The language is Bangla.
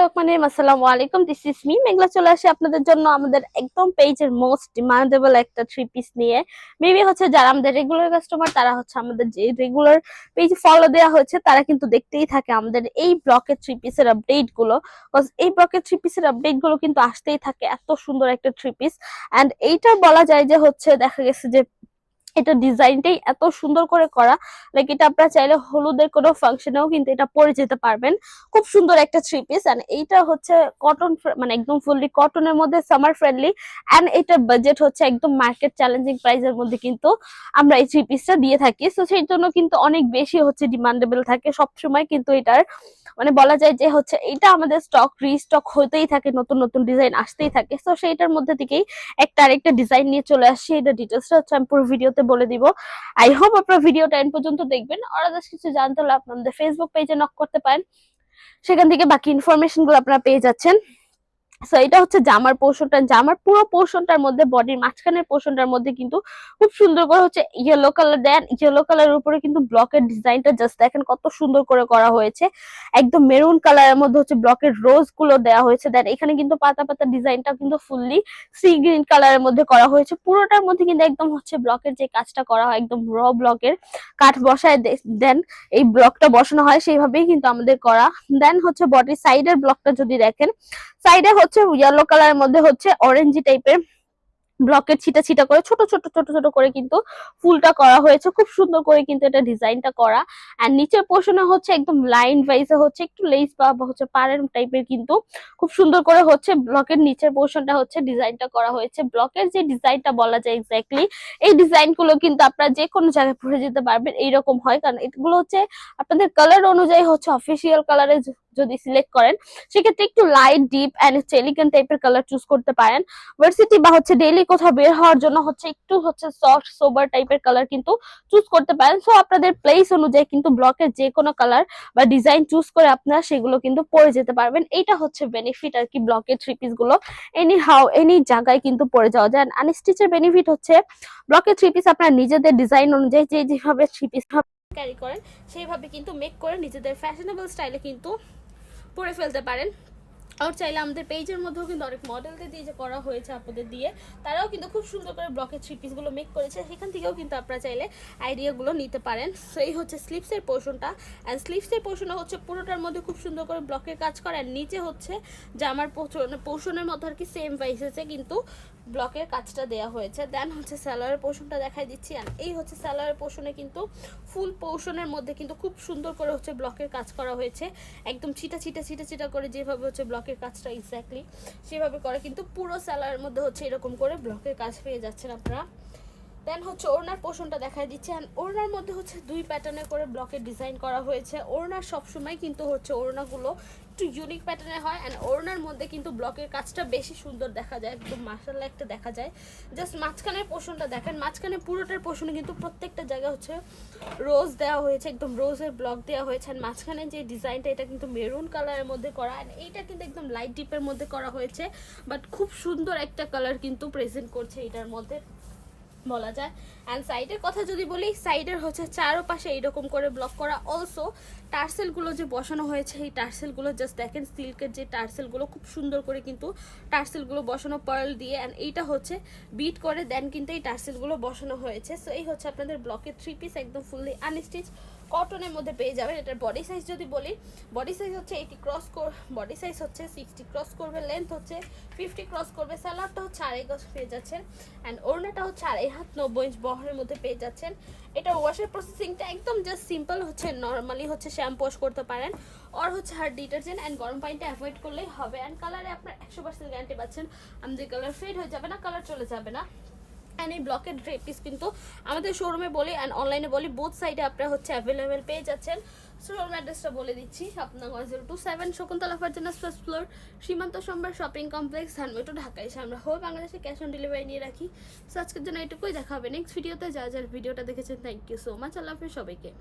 বিসমিল্লাহির রহমানির রহিম। আসসালামু আলাইকুম, দিস ইজ মি মেঘলা। চলে আসে আপনাদের জন্য আমাদের একদম পেজের মোস্ট ডিমান্ডেবল একটা থ্রি পিস নিয়ে। মেবি যারা আমাদের রেগুলার কাস্টমার তারা আমাদের যে রেগুলার পেজ ফলো দেওয়া হয়েছে তারা কিন্তু দেখতেই থাকে আমাদের এই ব্লকের থ্রি পিসের আপডেট গুলো। এই ব্লকের থ্রি পিসের আপডেট গুলো কিন্তু আসতেই থাকে। এত সুন্দর একটা থ্রি পিস, এন্ড এইটা বলা যায় যে দেখা গেছে যে এটা ডিজাইনটাই এত সুন্দর করে করা। লাইক এটা আপনারা চাইলে হলুদের কোনো ফাংশনেও কিন্তু এটা পরে যেতে পারবেন। খুব সুন্দর একটা থ্রি পিস, এন্ড এইটা কটন, মানে একদম ফুললি কটনের মধ্যে, সামার ফ্রেন্ডলি, এন্ড এটার বাজেট একদম মার্কেট চ্যালেঞ্জিং প্রাইসের মধ্যে কিন্তু আমরা এই থ্রি পিসটা দিয়ে থাকি। সো সেই জন্য কিন্তু অনেক বেশি ডিমান্ডেবল থাকে সবসময়। কিন্তু এটার বলা যায় যে এটা আমাদের স্টক রিস্টক হতেই থাকে, নতুন নতুন ডিজাইন আসতেই থাকে। তো সেইটার মধ্যে থেকেই একটা আরেকটা ডিজাইন নিয়ে চলে আসছি। এটা ডিটেলসটা আমি পুরো ভিডিওতে বলে দিব। আই হোপ আপনারা ভিডিওটা এন্ড পর্যন্ত দেখবেন। আর আদার্স কিছু জানতে হলে আপনাদের ফেসবুক পেজে নক করতে পারেন, সেখান থেকে বাকি ইনফরমেশন গুলো আপনারা পেয়ে যাচ্ছেন। সো এটা জামার পোর্শনটা, জামার পুরো পোর্শনটার মধ্যে, বডির মাঝখানের পোর্শনটার মধ্যে কিন্তু খুব সুন্দর করে ইয়েলো কালার দেন। ইয়েলো কালারের উপরে কিন্তু ব্লকের ডিজাইনটা জাস্ট দেখেন কত সুন্দর করে করা হয়েছে। একদম মেরুন কালারের মধ্যে ব্লকের রোজ গুলো দেওয়া হয়েছে। দেন এখানে কিন্তু পাতা পাতা ডিজাইনটা কিন্তু ফুললি সি গ্রিন কালারের মধ্যে করা হয়েছে। পুরোটার মধ্যে কিন্তু একদম ব্লকের যে কাজটা করা হয়, একদম র ব্লকের কাঠ বসায় দেন এই ব্লকটা বসানো হয়, সেইভাবেই কিন্তু আমাদের করা। দেন বডির সাইডের ব্লকটা যদি দেখেন, সাইডে ইয়েলো কালারের মধ্যে অরেঞ্জি টাইপের ব্লকের ছিটা ছিটা করে ছোট ছোট ছোট ছোট করে কিন্তু ফুলটা করা হয়েছে। খুব সুন্দর করে কিন্তু এটা ডিজাইনটা করা। আর নিচের পোর্শনে একদম লাইন ওয়াইজে একটু লেস বা পাড়ের টাইপের কিন্তু খুব সুন্দর করে ব্লকের নিচের পোর্শনটা ডিজাইনটা করা হয়েছে। ব্লকের যে ডিজাইনটা বলা যায় এক্স্যাক্টলি, এই ডিজাইন গুলো কিন্তু আপনারা যে কোনো জায়গায় পরে যেতে পারবেন এইরকম হয়। কারণ এগুলো আপনাদের কালার অনুযায়ী অফিসিয়াল কালারে যদি সিলেক্ট করেন, সেক্ষেত্রে একটু লাইট ডিপ এন্ড এলিগেন্ট টাইপের কালার চুজ করতে পারেন। ভার্সিটি বা ডেইলি কোথাও বের হওয়ার জন্য একটু সফট সোবার টাইপের কালার কিন্তু চুজ করতে পারেন। সো আপনাদের প্লেস অনুযায়ী কিন্তু ব্লকের যে কোনো কালার বা ডিজাইন চুজ করে আপনারা সেগুলো কিন্তু পরে যেতে পারবেন। এইটা বেনিফিট আর কি ব্লকের থ্রি পিস গুলো এনি হাউ এনি জায়গায় কিন্তু পরে যাওয়া যায়। আনস্টিচের বেনিফিট ব্লকের থ্রি পিস আপনারা নিজেদের ডিজাইন অনুযায়ী যেভাবে থ্রি পিস ক্যারি করেন সেইভাবে কিন্তু মেক করে নিজেদের ফ্যাশনেবল স্টাইলে কিন্তু পরে ফেলতে পারেন। আর চাইলে আমাদের পেজের মধ্যেও কিন্তু অনেক মডেলদের দিয়ে যে করা হয়েছে আপনাদের দিয়ে, তারাও কিন্তু খুব সুন্দর করে ব্লকের থ্রি পিসগুলো মেক করেছে। সেখান থেকেও কিন্তু আপনারা চাইলে আইডিয়াগুলো নিতে পারেন। সো এই স্লিভসের পোর্শনটা, অ্যান্ড স্লিভসের পোর্শনটা পুরোটার মধ্যে খুব সুন্দর করে ব্লকের কাজ করে। আর নিচে জামার পোর্শনের মতো আর কি সেম ভাইসেসে কিন্তু ব্লকের কাজটা দেওয়া হয়েছে। দেন স্যালোয়ারের পোর্শনটা দেখাই দিচ্ছি। আর এই স্যালোয়ারের পোর্শনে কিন্তু ফুল পোর্শনের মধ্যে কিন্তু খুব সুন্দর করে ব্লকের কাজ করা হয়েছে। একদম ছিটা ছিটা ছিটা ছিটা করে যেভাবে ব্লকের কাজটা এক্স্যাক্টলি সেভাবে করে কিন্তু পুরো স্যালোয়ারের মধ্যে এরকম করে ব্লকের কাজ পেয়ে যাচ্ছেন আপনারা। দেন ওড়নার পোর্শনটা দেখাই দিচ্ছে। অ্যান্ড ওড়নার মধ্যে দুই প্যাটার্নে করে ব্লকের ডিজাইন করা হয়েছে। ওড়নার সবসময় কিন্তু ওড়নাগুলো একটু ইউনিক প্যাটার্নে হয়, অ্যান্ড ওড়নার মধ্যে কিন্তু ব্লকের কাজটা বেশি সুন্দর দেখা যায়, একদম মাশাআল্লাহ একটা দেখা যায়। জাস্ট মাঝখানের পোর্শনটা দেখেন, মাঝখানে পুরোটার পোর্শনে কিন্তু প্রত্যেকটা জায়গায় রোজ দেওয়া হয়েছে, একদম রোজের ব্লক দেওয়া হয়েছে। আর মাঝখানে যে ডিজাইনটা এটা কিন্তু মেরুন কালারের মধ্যে করা, অ্যান্ড এইটা কিন্তু একদম লাইট ডিপের মধ্যে করা হয়েছে, বাট খুব সুন্দর একটা কালার কিন্তু প্রেজেন্ট করছে এটার মধ্যে বলা যায়। অ্যান্ড সাইডের কথা যদি বলি, সাইডের চারোপাশে এইরকম করে ব্লক করা। অলসো টার্সেলগুলো যে বসানো হয়েছে, এই টার্সেলগুলো জাস্ট দেখেন, সিল্কের যে টার্সেলগুলো খুব সুন্দর করে কিন্তু টার্সেলগুলো বসানো পার্ল দিয়ে, অ্যান্ড এইটা বিট করে দেন কিন্তু এই টার্সেলগুলো বসানো হয়েছে। সো এই আপনাদের ব্লকের থ্রি পিস একদম ফুললি আনস্টিচ কটনের মধ্যে পেয়ে যাবেন। এটার বডি সাইজ যদি বলি, body size 80 cross, body size 60 cross করবে, লেন্থ 50 ক্রস করবে, সালোয়ারটা 2.5 গজ পেয়ে যাচ্ছেন, অ্যান্ড ওড়নাটা 2.5 হাত 90 ইঞ্চ বহরের মধ্যে পেয়ে যাচ্ছেন। এটা ওয়াশের প্রসেসিংটা একদম just simple, normally shampoo wash করতে পারেন, আর হার্ড ডিটারজেন্ট অ্যান্ড গরম পানিটা অ্যাভয়েড করলেই হবে। অ্যান্ড কালারে আপনার 100% গ্যারান্টি পাচ্ছেন, আমাদের কালার ফেড হয়ে যাবে না, কালার চলে যাবে না। অ্যান্ড এই ব্লকের থ্রি পিস কিন্তু আমাদের শোরুমে বলি অ্যান্ড অনলাইনে বলি, বোথ সাইডে আপনারা অ্যাভেলেবেল পেয়ে যাচ্ছেন। শোরুম অ্যাড্রেসটা বলে দিচ্ছি, আপনার 027 শকুন্তলা ফারজানাস ফার্স্ট ফ্লোর, সীমান্ত সম্ভার শপিং কমপ্লেক্স, ধানমন্ডি, ঢাকা। এসে আমরা হোল বাংলাদেশে ক্যাশ অন ডেলিভারি নিয়ে রাখি। সো আজকের জন্য এটুকুই, দেখা হবে নেক্সট ভিডিওতে। যারা যারা ভিডিওটা দেখেছেন থ্যাংক ইউ সো মাচ। আল্লাহ হাফেজ সবাইকে।